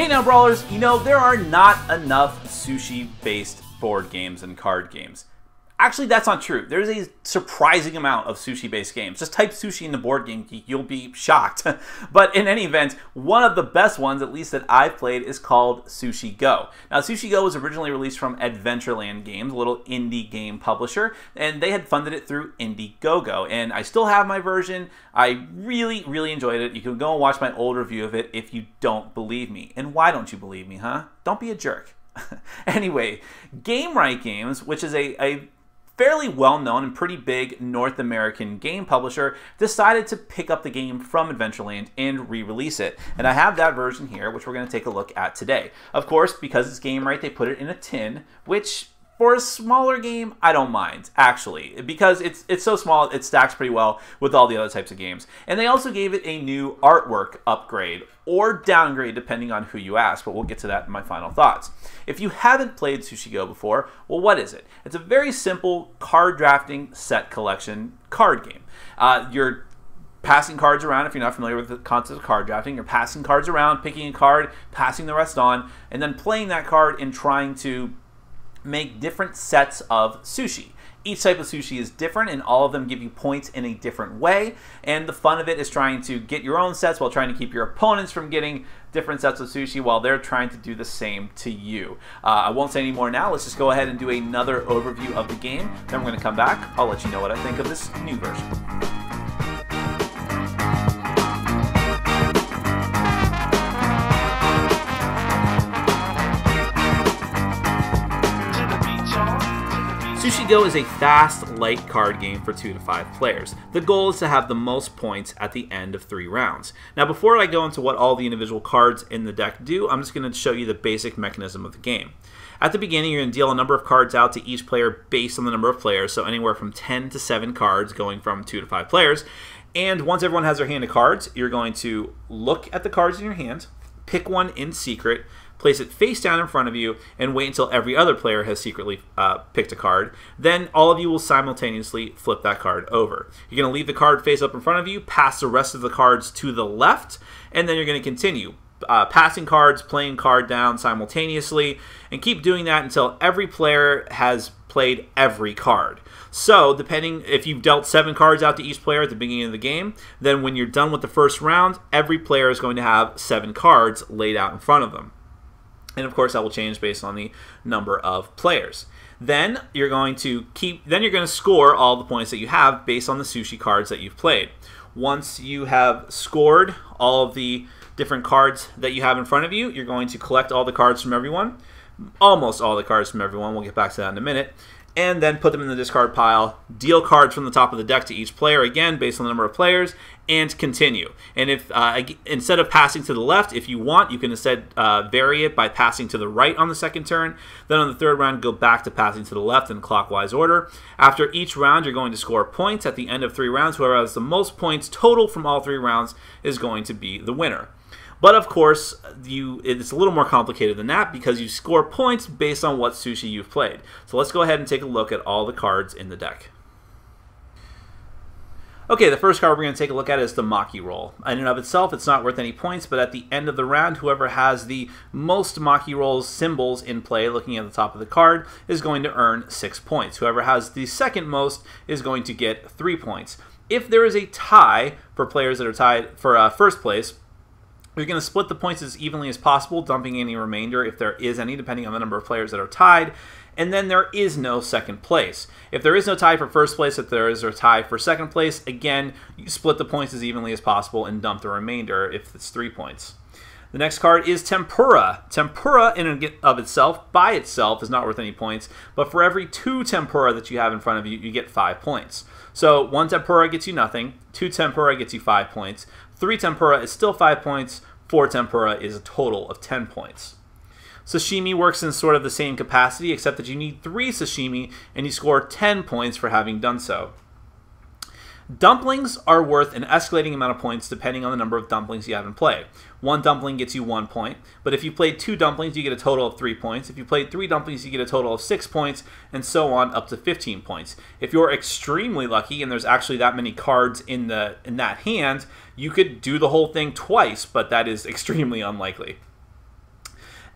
Hey now, Brawlers, you know, there are not enough sushi-based board games and card games. Actually, that's not true. There's a surprising amount of sushi-based games. Just type sushi in the board game geek, you'll be shocked. But in any event, one of the best ones, at least that I've played, is called Sushi Go. Now, Sushi Go was originally released from Adventureland Games, a little indie game publisher, and they had funded it through Indiegogo. And I still have my version. I really, really enjoyed it. You can go and watch my old review of it if you don't believe me. And why don't you believe me, huh? Don't be a jerk. Anyway, Game Brawl Games, which is a fairly well-known and pretty big North American game publisher, decided to pick up the game from Adventureland and re-release it. And I have that version here, which we're going to take a look at today. Of course, because it's Game Brawl, they put it in a tin, which for a smaller game, I don't mind, actually, because it's so small, it stacks pretty well with all the other types of games. And they also gave it a new artwork upgrade, or downgrade, depending on who you ask, but we'll get to that in my final thoughts. If you haven't played Sushi Go before, well, what is it? It's a very simple card drafting set collection card game. You're passing cards around. If you're not familiar with the concept of card drafting, you're passing cards around, picking a card, passing the rest on, and then playing that card and trying to make different sets of sushi. Each type of sushi is different, and all of them give you points in a different way. And the fun of it is trying to get your own sets while trying to keep your opponents from getting different sets of sushi while they're trying to do the same to you. I won't say any more now. Let's just go ahead and do another overview of the game. Then we're going to come back. I'll let you know what I think of this new version. Sushi Go is a fast, light card game for 2 to 5 players. The goal is to have the most points at the end of 3 rounds. Now, before I go into what all the individual cards in the deck do, I'm just going to show you the basic mechanism of the game. At the beginning, you're going to deal a number of cards out to each player based on the number of players, so anywhere from 10 to 7 cards going from 2 to 5 players. And once everyone has their hand of cards, you're going to look at the cards in your hand, pick one in secret, place it face down in front of you, and wait until every other player has secretly picked a card. Then all of you will simultaneously flip that card over. You're going to leave the card face up in front of you, pass the rest of the cards to the left, and then you're going to continue passing cards, playing card down simultaneously, and keep doing that until every player has played every card. So, depending if you've dealt 7 cards out to each player at the beginning of the game, then when you're done with the first round, every player is going to have 7 cards laid out in front of them. And of course, that will change based on the number of players. Then you're going to score all the points that you have based on the sushi cards that you've played. Once you have scored all of the different cards that you have in front of you, you're going to collect all the cards from everyone, almost all the cards from everyone. We'll get back to that in a minute. And then put them in the discard pile, deal cards from the top of the deck to each player, again, based on the number of players, and continue. And if instead of passing to the left, if you want, you can instead vary it by passing to the right on the second turn. Then on the third round, go back to passing to the left in clockwise order. After each round, you're going to score points. At the end of 3 rounds, whoever has the most points total from all 3 rounds is going to be the winner. But of course, it's a little more complicated than that because you score points based on what sushi you've played. So let's go ahead and take a look at all the cards in the deck. Okay, the first card we're going to take a look at is the Maki Roll. In and of itself, it's not worth any points, but at the end of the round, whoever has the most Maki Rolls symbols in play, looking at the top of the card, is going to earn 6 points. Whoever has the second most is going to get 3 points. If there is a tie for players that are tied for first place, you're going to split the points as evenly as possible, dumping any remainder if there is any, depending on the number of players that are tied. And then there is no second place. If there is no tie for first place, if there is a tie for second place, again, you split the points as evenly as possible and dump the remainder if it's 3 points. The next card is Tempura. Tempura in and of itself, by itself, is not worth any points, but for every 2 Tempura that you have in front of you, you get 5 points. So 1 Tempura gets you nothing, 2 Tempura gets you 5 points, 3 Tempura is still 5 points, 4 Tempura is a total of 10 points. Sashimi works in sort of the same capacity, except that you need 3 sashimi, and you score 10 points for having done so. Dumplings are worth an escalating amount of points depending on the number of dumplings you have in play. 1 dumpling gets you 1 point, but if you played 2 dumplings, you get a total of 3 points. If you played 3 dumplings, you get a total of 6 points, and so on up to 15 points. If you're extremely lucky and there's actually that many cards in that hand, you could do the whole thing twice, but that is extremely unlikely.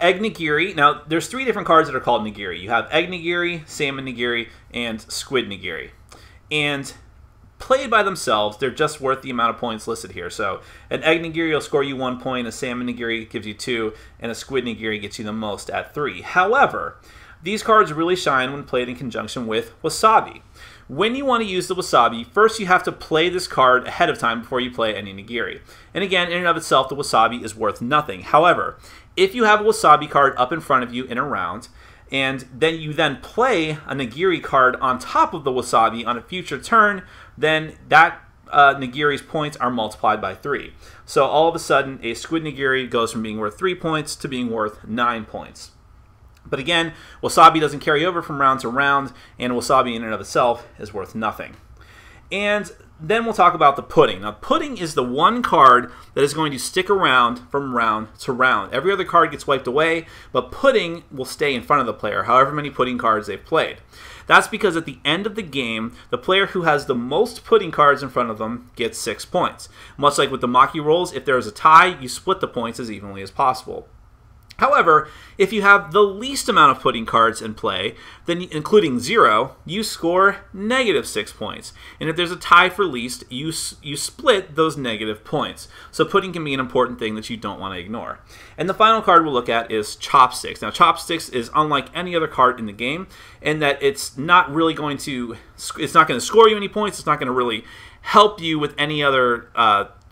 Egg nigiri. Now, there's 3 different cards that are called nigiri. You have egg nigiri, salmon nigiri, and squid nigiri. And played by themselves, they're just worth the amount of points listed here. So an egg nigiri will score you 1 point, a salmon nigiri gives you 2, and a squid nigiri gets you the most at 3. However, these cards really shine when played in conjunction with wasabi. When you want to use the wasabi, first you have to play this card ahead of time before you play any nigiri. And again, in and of itself, the wasabi is worth nothing. However, if you have a wasabi card up in front of you in a round, and then you play a nigiri card on top of the wasabi on a future turn, then that nigiri's points are multiplied by 3. So all of a sudden, a squid nigiri goes from being worth 3 points to being worth 9 points. But again, wasabi doesn't carry over from round to round, and wasabi in and of itself is worth nothing. And then we'll talk about the pudding. Now, pudding is the one card that is going to stick around from round to round. Every other card gets wiped away, but pudding will stay in front of the player, however many pudding cards they've played. That's because at the end of the game, the player who has the most pudding cards in front of them gets 6 points. Much like with the maki rolls, if there is a tie, you split the points as evenly as possible. However, if you have the least amount of pudding cards in play, then including 0, you score -6 points. And if there's a tie for least, you split those negative points. So pudding can be an important thing that you don't want to ignore. And the final card we'll look at is chopsticks. Now, chopsticks is unlike any other card in the game in that it's not going to score you any points. It's not going to really help you with any other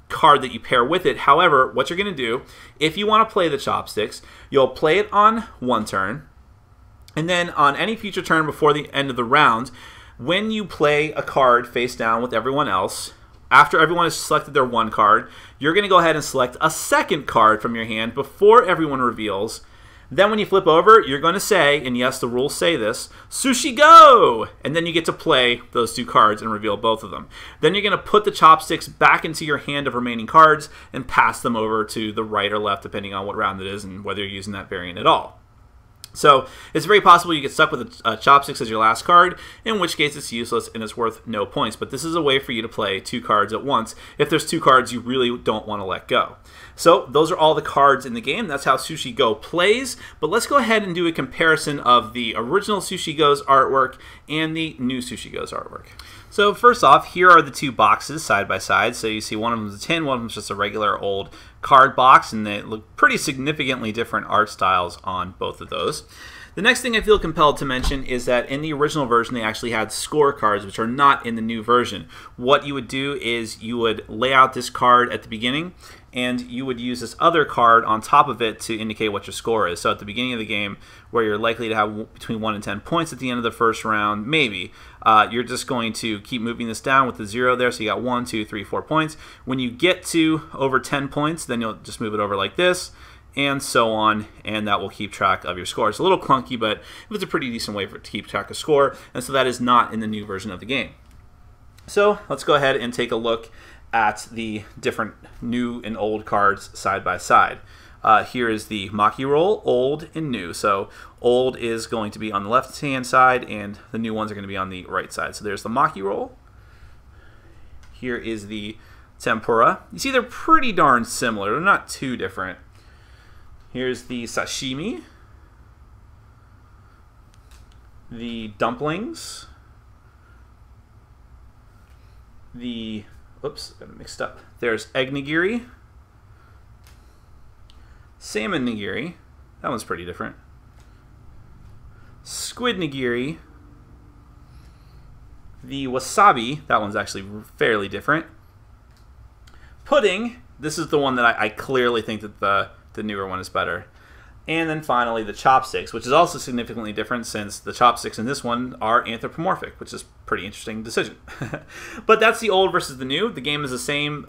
card that you pair with it. However, what you're going to do, if you want to play the chopsticks, you'll play it on one turn, and then on any future turn before the end of the round, when you play a card face down with everyone else, after everyone has selected their one card, you're going to go ahead and select a second card from your hand before everyone reveals. Then when you flip over, you're going to say, and yes, the rules say this, Sushi Go! And then you get to play those 2 cards and reveal both of them. Then you're going to put the chopsticks back into your hand of remaining cards and pass them over to the right or left, depending on what round it is and whether you're using that variant at all. So it's very possible you get stuck with a chopsticks as your last card, in which case it's useless and it's worth no points. But this is a way for you to play 2 cards at once if there's 2 cards you really don't want to let go. So those are all the cards in the game. That's how Sushi Go plays. But let's go ahead and do a comparison of the original Sushi Go's artwork and the new Sushi Go's artwork. So first off, here are the 2 boxes side by side. So you see one of them is a tin, one of them is just a regular old card box, and they look pretty significantly different art styles on both of those. The next thing I feel compelled to mention is that in the original version, they actually had scorecards, which are not in the new version. What you would do is you would lay out this card at the beginning, and you would use this other card on top of it to indicate what your score is. So at the beginning of the game, where you're likely to have between 1 and 10 points at the end of the first round, maybe, you're just going to keep moving this down with the 0 there, so you got 1, 2, 3, 4 points. When you get to over 10 points, then you'll just move it over like this, and so on, and that will keep track of your score. It's a little clunky, but it was a pretty decent way to keep track of score, and so that is not in the new version of the game. So let's go ahead and take a look at the different new and old cards side by side. Here is the Maki roll, old and new. So old is going to be on the left-hand side, and the new ones are going to be on the right side. So there's the Maki roll. Here is the tempura. You see they're pretty darn similar. They're not too different. Here's the sashimi, the dumplings, the, oops, got it mixed up. There's egg nigiri, salmon nigiri, that one's pretty different, squid nigiri, the wasabi, that one's actually fairly different, pudding, this is the one that I clearly think that the newer one is better. And then finally the chopsticks, which is also significantly different since the chopsticks in this one are anthropomorphic, which is a pretty interesting decision. But that's the old versus the new. The game is the same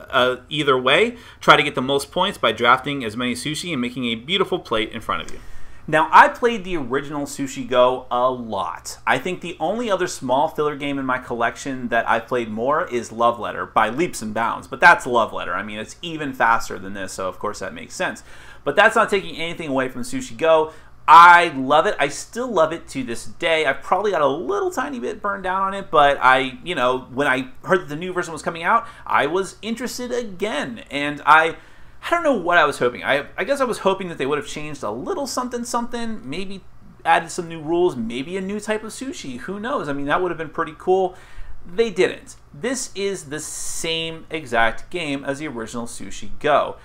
either way. Try to get the most points by drafting as many sushi and making a beautiful plate in front of you. Now, I played the original Sushi Go a lot. I think the only other small filler game in my collection that I've played more is Love Letter by leaps and bounds. But that's Love Letter. I mean, it's even faster than this, so of course that makes sense. But that's not taking anything away from Sushi Go. I love it. I still love it to this day. I've probably got a little tiny bit burned down on it, but when I heard that the new version was coming out, I was interested again. And I I don't know what I was hoping. I guess I was hoping that they would have changed a little something, maybe added some new rules, maybe a new type of sushi. Who knows? I mean, that would have been pretty cool. They didn't. This is the same exact game as the original Sushi Go.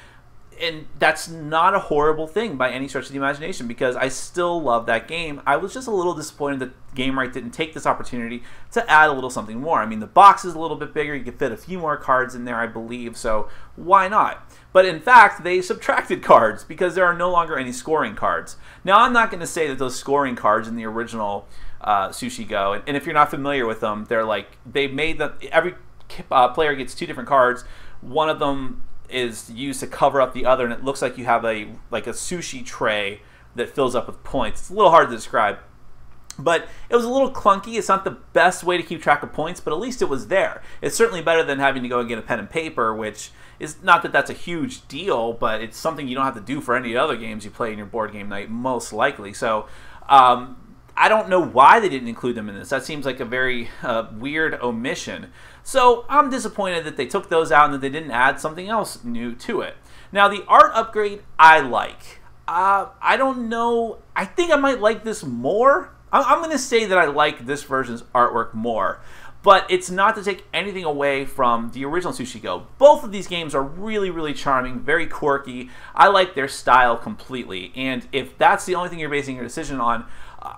And that's not a horrible thing by any stretch of the imagination, because I still love that game. I was just a little disappointed that Gamewright didn't take this opportunity to add a little something more. I mean, the box is a little bit bigger. You could fit a few more cards in there, I believe, so why not? But in fact, they subtracted cards because there are no longer any scoring cards. Now, I'm not going to say that those scoring cards in the original Sushi Go, and if you're not familiar with them, they're like, they made them, every player gets 2 different cards. One of them is used to cover up the other, and it looks like you have a sushi tray that fills up with points. It's a little hard to describe, but it was a little clunky. It's not the best way to keep track of points, but at least it was there. It's certainly better than having to go and get a pen and paper, which is not that that's a huge deal, but it's something you don't have to do for any other games you play in your board game night, most likely. So I don't know why they didn't include them in this. That seems like a very weird omission. So I'm disappointed that they took those out and that they didn't add something else new to it. Now, the art upgrade I like. I don't know. I think I might like this more. I'm going to say that I like this version's artwork more. But it's not to take anything away from the original Sushi Go. Both of these games are really, really charming, very quirky. I like their style completely. And if that's the only thing you're basing your decision on,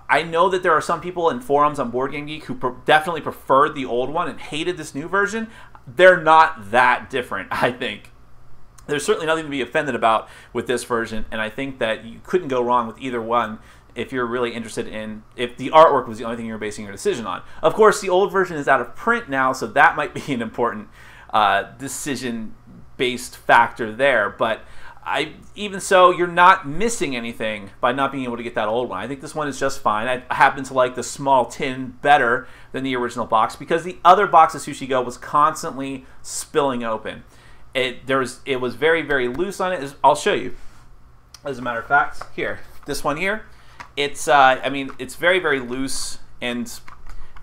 I know that there are some people in forums on Board Game Geek who definitely preferred the old one and hated this new version. They're not that different, I think. There's certainly nothing to be offended about with this version, and I think that you couldn't go wrong with either one if you're really interested in, if the artwork was the only thing you're basing your decision on. Of course, the old version is out of print now, so that might be an important decision-based factor there, but even so, you're not missing anything by not being able to get that old one. I think this one is just fine. I happen to like the small tin better than the original box because the other box of Sushi Go was constantly spilling open. It was very, very loose on it. I'll show you. As a matter of fact, here, this one here, it's I mean, it's very, very loose, and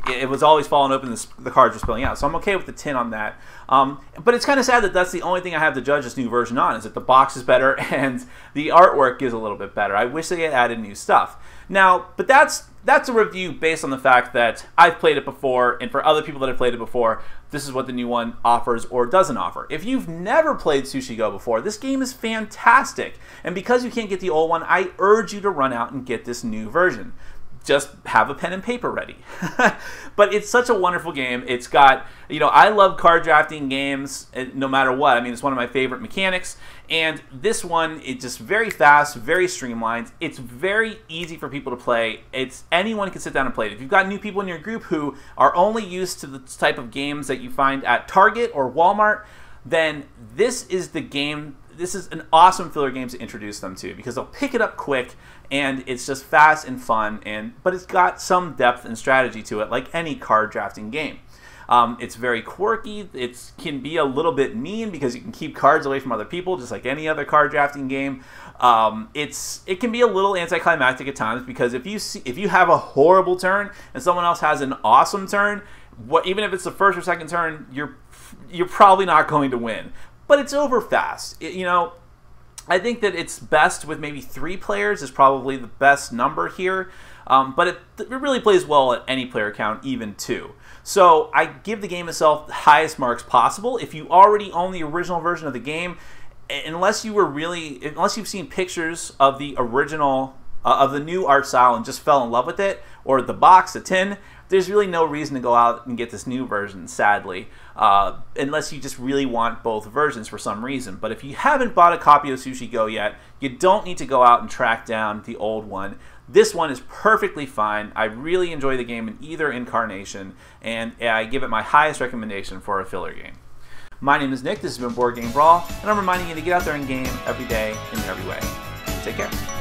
it was always falling open. The cards were spilling out, so I'm okay with the tin on that. But it's kind of sad that that's the only thing I have to judge this new version on, is that the box is better and the artwork is a little bit better. I wish they had added new stuff. Now, but that's a review based on the fact that I've played it before, and for other people that have played it before, this is what the new one offers or doesn't offer. If you've never played Sushi Go before, this game is fantastic. And because you can't get the old one, I urge you to run out and get this new version. Just have a pen and paper ready. But it's such a wonderful game. It's got, you know, I love card drafting games no matter what. I mean, it's one of my favorite mechanics. And this one, it's just very fast, very streamlined. It's very easy for people to play. Anyone can sit down and play it. If you've got new people in your group who are only used to the type of games that you find at Target or Walmart, then this is the game. This is an awesome filler game to introduce them to, because they'll pick it up quick, and it's just fast and fun, but it's got some depth and strategy to it, like any card drafting game. It's very quirky. It can be a little bit mean because you can keep cards away from other people, just like any other card drafting game. It can be a little anticlimactic at times, because if you have a horrible turn and someone else has an awesome turn, even if it's the first or second turn, you're probably not going to win. But it's over fast. You know, I think that it's best with maybe 3 players is probably the best number here. But it really plays well at any player count, even 2. So I give the game itself the highest marks possible. If you already own the original version of the game, unless you've seen pictures of the original, of the new art style and just fell in love with it, or the box, the tin, there's really no reason to go out and get this new version, sadly, unless you just really want both versions for some reason. But if you haven't bought a copy of Sushi Go yet, you don't need to go out and track down the old one. This one is perfectly fine. I really enjoy the game in either incarnation, and I give it my highest recommendation for a filler game. My name is Nick, this has been Board Game Brawl, and I'm reminding you to get out there and game every day in every way. Take care.